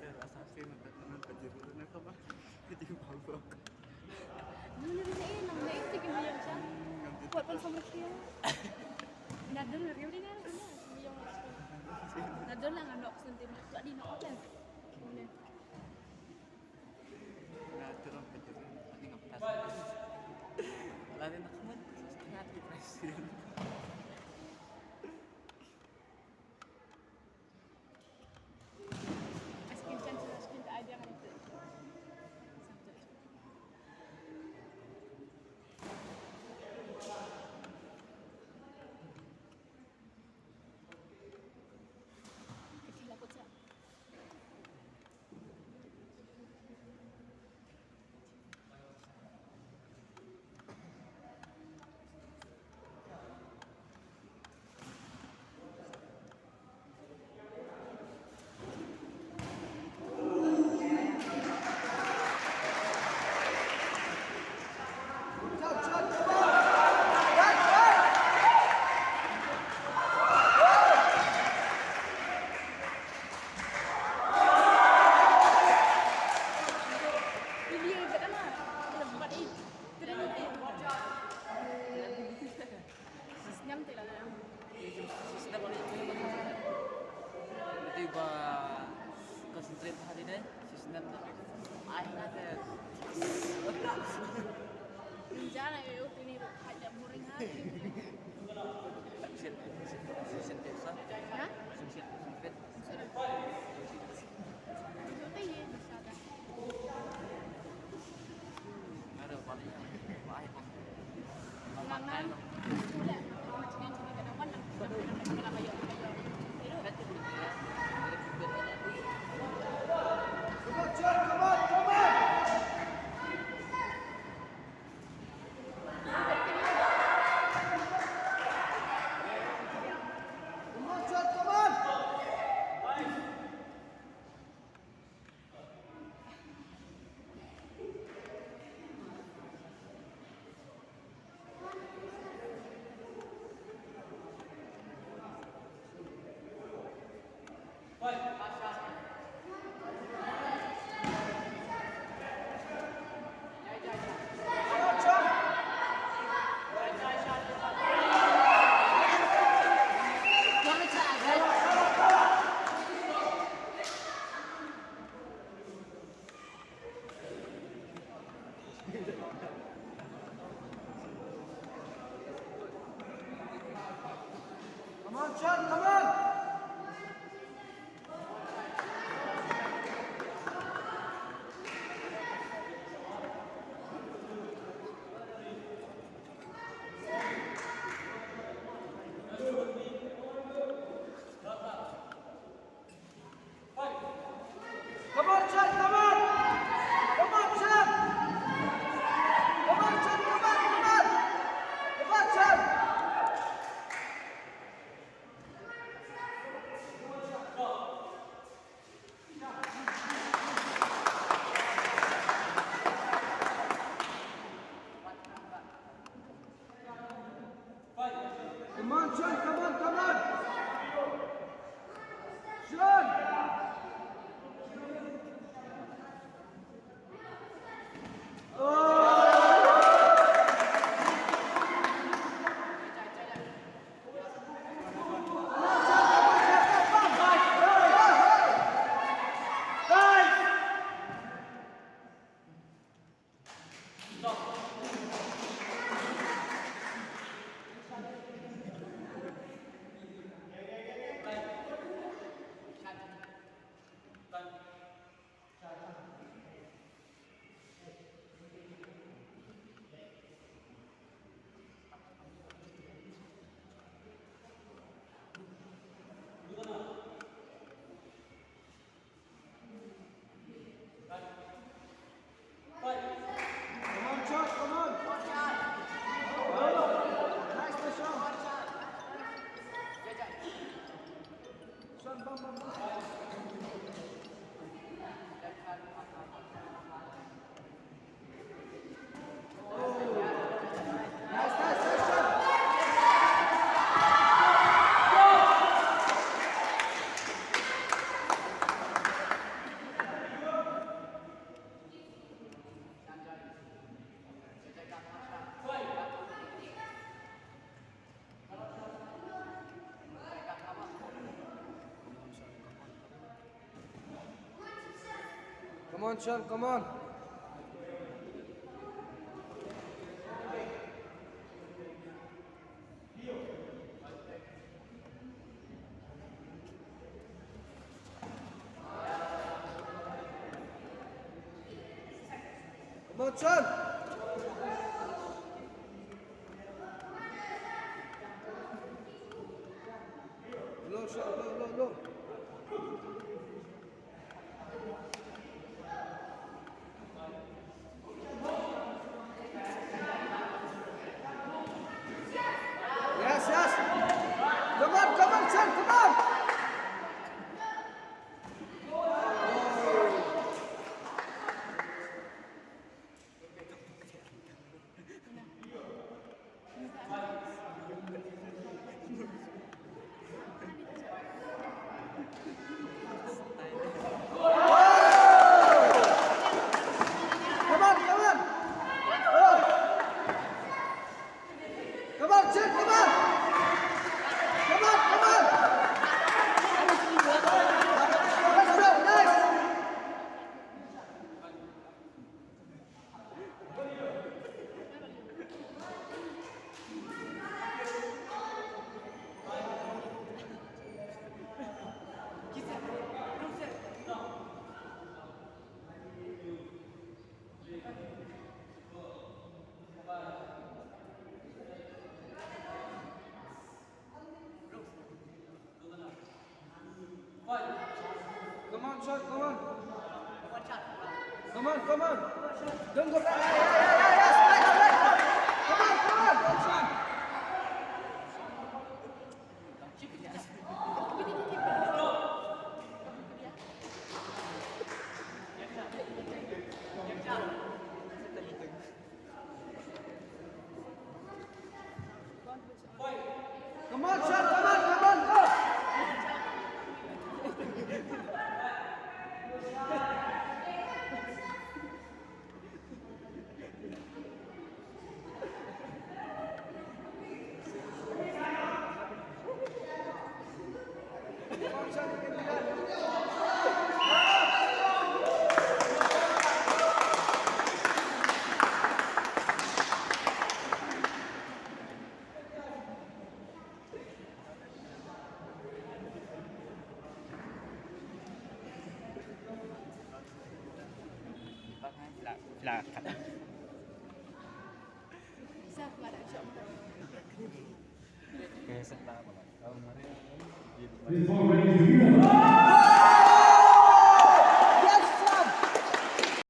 rasa sih nagtatanong pajururan na ka ba? Hindi ko mabok. Ano na rin na eh, nang naisip yung bilang siya. Kuat pa sa siya. Nadol na rin na ano, yung nadol lang ano ako sentiment. Wala din ako lang. Naturang pajururan. Ano nga patas? Wala rin nakamad. Kaya ito president. Askin chance na askin ta idea kan ito. Lakot siya. Hindi yung ganda na. Lebat eh. Tidak na eh. Sisnyam tila na lang. Sistem ano yung mga ito yung ba concentrate pa din eh. Sistem na. Ay natin. Diyan ay yung tiniro. Kaya mo rin ha. Sensitive sa? Ha? Sensitive. Okay eh. Masyada. Ano pala yan? Bahay po. Mangan. Wala. Macam yang cuma kadang lang. Kadang kayo. Pero wanna tag, right? Come on, Sean, come on! Come on, Sean, come on! Come on, Sean! Come on, Sean, come on, come on! Come on, Sean! Come on, Sean, come on, come on! Sean! Come on, Sean, come on! Nice, Sean! Sean, bam, bam, bam! Nice, nice, nice, Sean! Come on, Sean, come on. Come on, Sean. Low, Sean, low. Yes. Come on, Sean, come on. Come on. Oh. Come on, Sean, come on. Come on. Let's go, nice. Come on, Sean, come on. Come on. Don't go back. Yeah. Straight. Come on, Sean. Come on, Sean, come on, go. Come on, Sean, you can do that. Silakan. Bisa aku ada shot. Kayak serta apa? Please, all ready to begin.